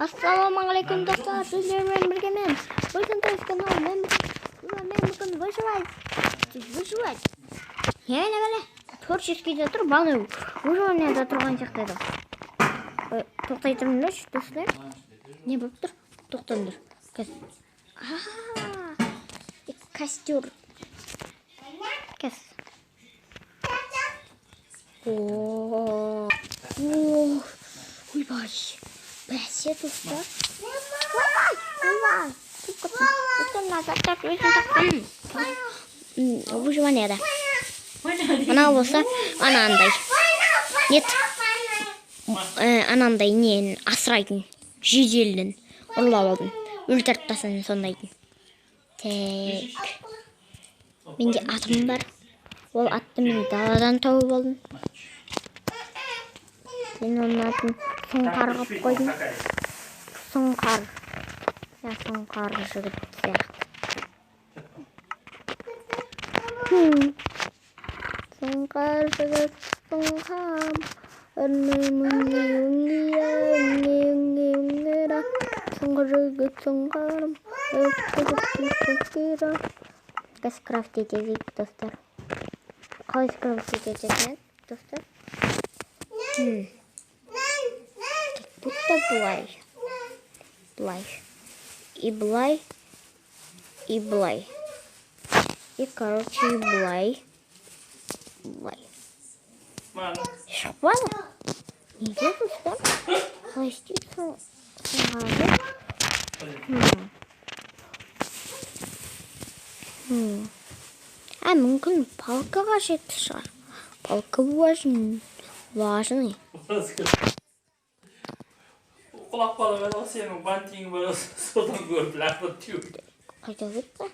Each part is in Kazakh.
Assalamualaikum dostlar, sizlerle birlikte men. Bugün de kanalım men bugün выживать. Yani böyle творческий tur bana выживание тұрған сияқты еді. Тоқтай тұрыңдаршы достар. Не болып тұр? Тоқтаңдар. Костер. Ойбай. Бәсе достар. Ойбай. Достар назад өзін тақтым. Выживаниеда. Мына болса анандай. Нет. Анандай нен асырайтын. Жеделден ұрлап алдым. Өлтіріп тастадым сондайдың. Так. Менде атым бар. Ол атты мен даладан тауып алдым. Мен оның атын Сұңқар қылып қойдым. Сұңқар. Сұңқар жігіт сияқты. Сұңқар жігіт, сұңқам. Сұңқар жігіт, сұңқарым. Қазір крафт етейік, достар. Қалай крафт етейік, достар? Будто былай. И былай. И былай. И, короче, и былай. Шапала? Неге достар? Қалай істейсің? Мүмкін палка қажетті шығар. Палка важный. Құлап қалып еді, сенің бантиң бар, содан көріп лақтып теуіп. Қайда кетті?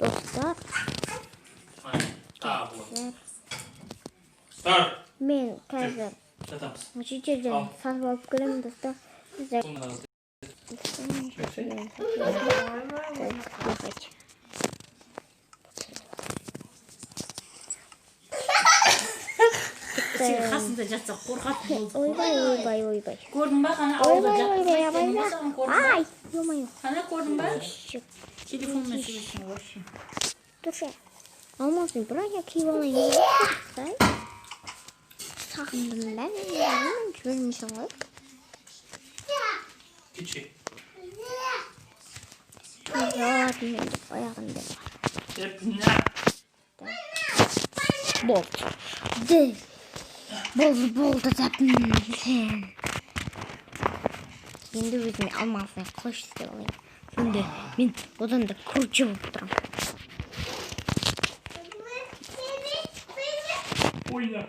Достар. Мен қазір шетелден сатып алып келемін, достар. Сен қасында жатса қорқатын болды. Ойбай. Көрдің ба, қана ауылда Ойбай. Ай, ё-моё. Қана көрдің ба? Телефонмен сөйлесің вообще. Тұршы, алмасын, бірақ я киіп алайын. Сағындым бән, жібермейсің ғой. Кече. Жалатын менде аяғында бар. Епіне. Болды зәпін сен. Енді өзіме алмасын қош істеп алайын. Енді мен одан да круче болып тұрам. Ойна.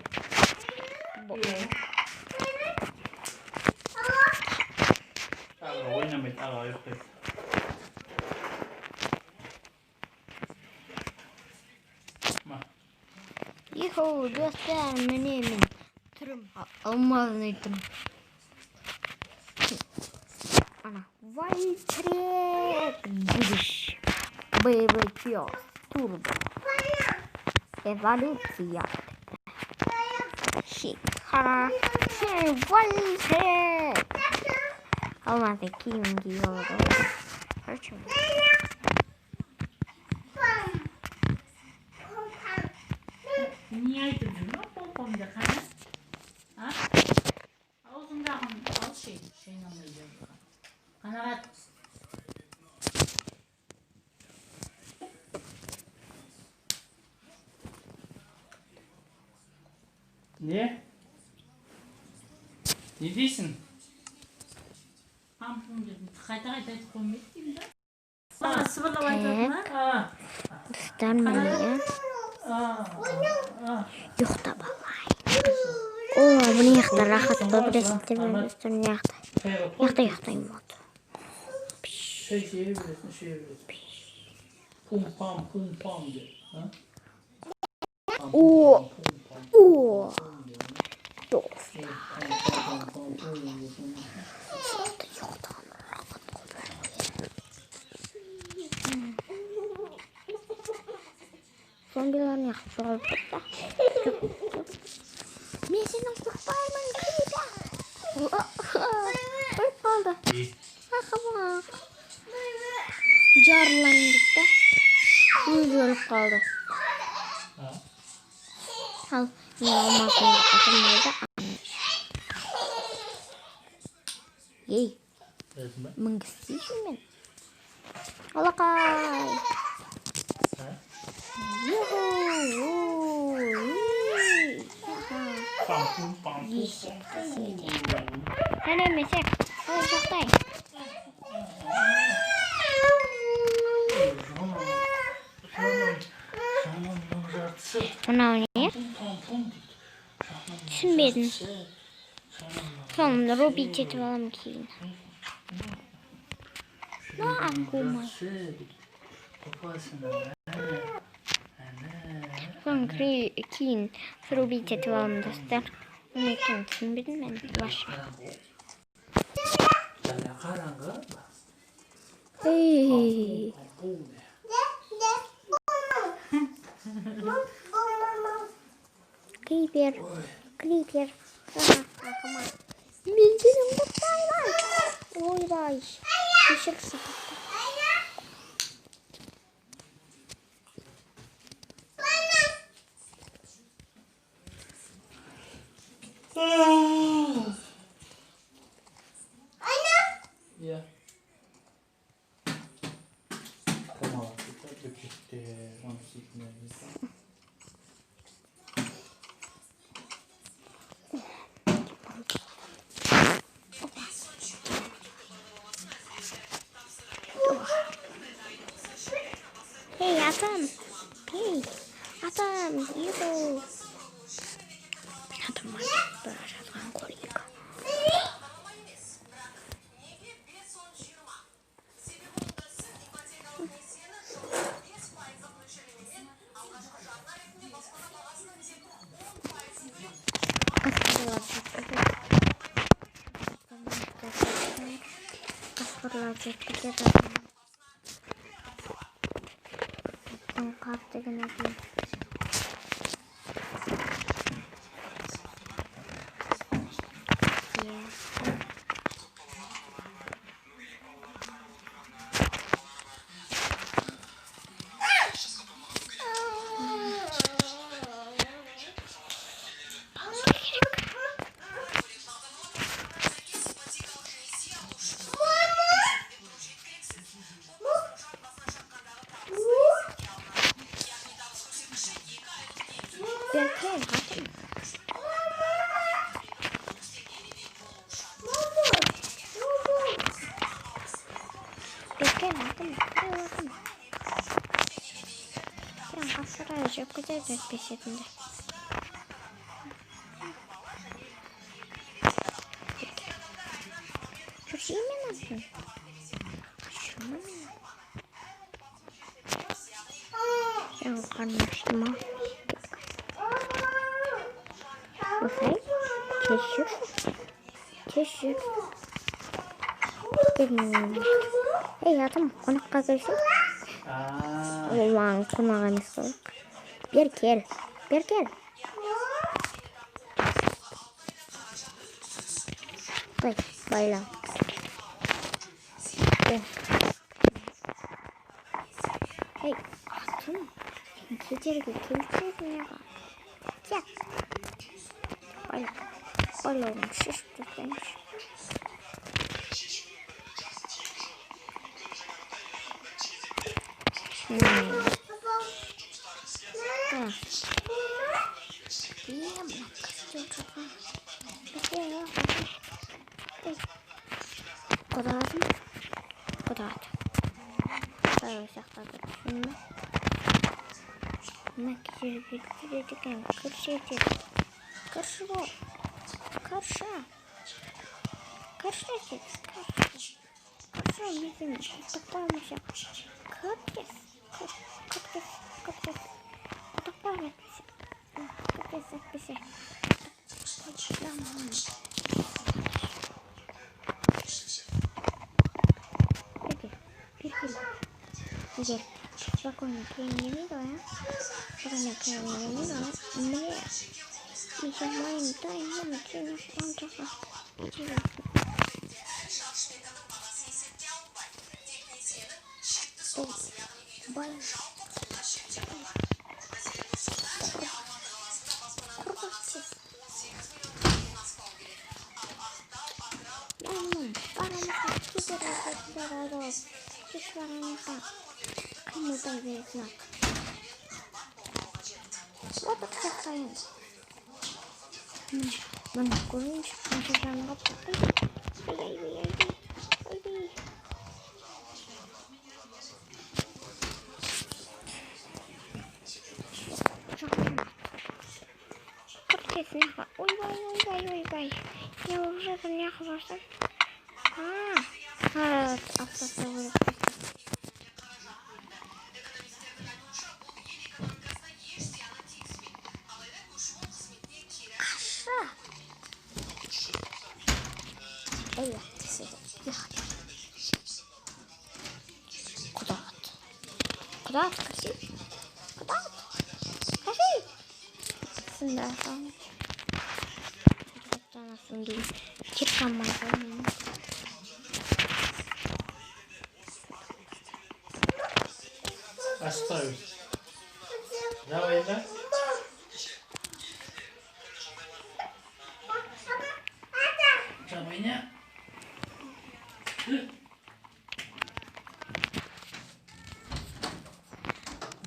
Ойнамайды, аға ұйықтайды. Ихо, достар, міне мен түрім алмазын. Ана, вальтрек будешь. Боевой пес, турбо. Эволюция. Шикара. Вальтрек. Алмазы киім киіп. Короче. Не айтып жүрмін, қолпамда қана? Аузыңдағын ал шайнамай жүрді. Қанағат. Не? Не дейсің? Пампың дедім. Қайта айтып қоймайды деймін да? Сыбырлап айтатын ма? Достар, міне. Ұйықтап алайын. Бұны яқта рахат болып білесіңдер мен достар, яқтайын болды. Шай жей бересің. Пум-пам деп. Достар. Зомбиларны яқып жоғалып кетті. Мен сенің қорқпаймын, киді. Bak. Jarlandık da. Uyuyoruz kaldı. Al. Yine olmasın. Atılmaydı. Yey. Mengisi mi? Olakay. Yuhu. Hadi mesek. Hadi çaktay. Ona ne? Düşünmedim. Sonunda Robbie çeti alalım ki. Ne aklıma? Son Kin Robbie çeti alalım dostlar. Ne kimsin bilmem. Baş. Hey. Creeper. Come on. Bildirim mutluylar. Oyday. Düşük sıkıntı. Ya. Tamam. Bitti. Onu sikmemiz. Hey Adam. Hey Adam. Yuhu. Adam var. Böyle şatkan koyuyor. Çok güzel bir şekilde. Şu şey mi nasıl? Şu mu? Ya karnıştırma. Bu şey? Keşif. Bilmiyorum. Hey adam, konakka gelsin. Ulan konağa nasıl? Bir gel. Bayla. Hey, atım. Geceleri kilitledin ya. Gel. Bayla olmuş. Şiştir demiş. Kudat. Böyle sakladık. Şimdi makyajı bitirirken karşı bu. Karşı bizim tutarmış ya. Kırkız. Tutarmış bir şey. Güzel. Bak onu kendini de ya. Bak kendini de ne? İşte mayın da yine mi? Çünkü 잘하도 실수하니까 큰일이 되겠나. 어떻게 할까요? 맨날 꼴린 식당에서 하는 것 같아. 아이고. Kort sneeuw. Oei. Ja, hoe is het er neergewassen? Het aftasten. Evet, Kudat, kasih. Sudah kan. Kita langsung dulu. Kita makan. Asparagus. Давай, да? Cabainya.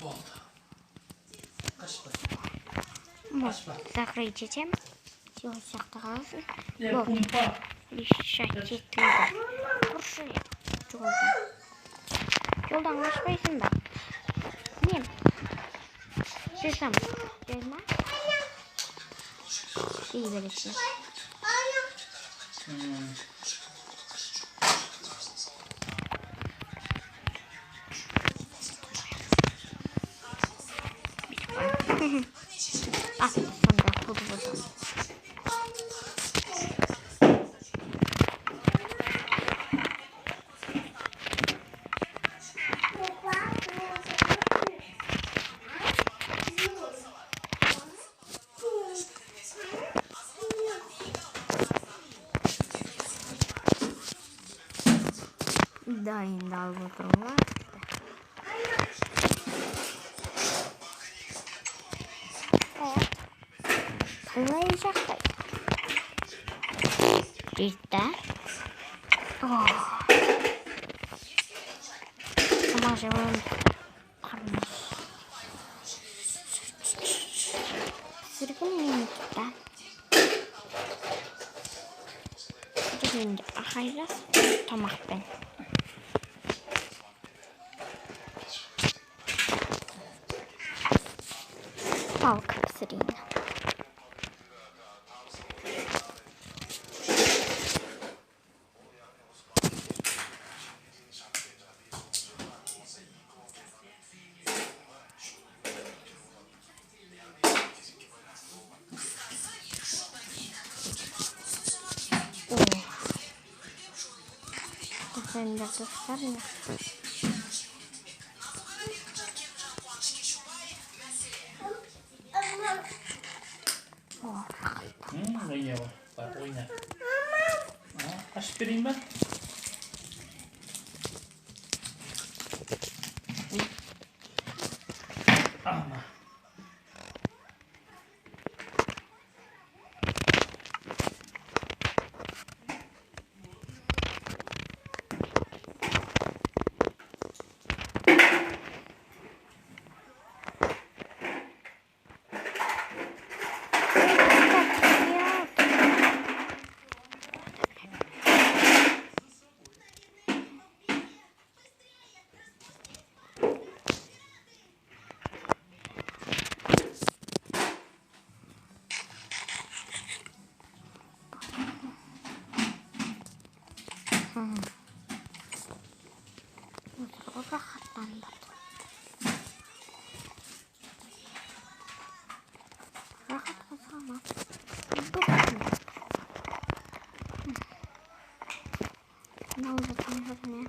Болды. Қашпа. Закройте тем. Все, сақтағалысын. Пумпа. Решать етілді. Құршы. Жолдан қашпайсың ба? Мен. Шешам. Жайма? Дей бересің. Sonunda buldum. Dayında buldum. Kalmayacak. Cidden. Ama acaba karnım. Sırgın mıyım cidden? Şimdi ahayras tamak ben. Balk sırayım. Sen de tutar mı? Iya, bakunya. Aspirin ben. Ama. Rahattan bak. Rahat kazanma. Ne olacak ne?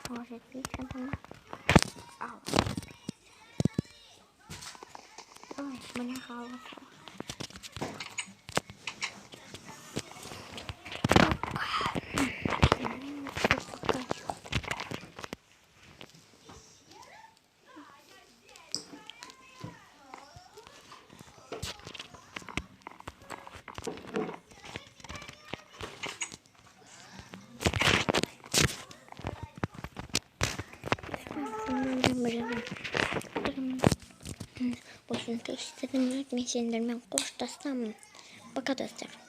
Olacak bir kadın. Al. Ой, мне хорошо. Sizin de istediğiniz meselelerden koştasam. Baka dostlar.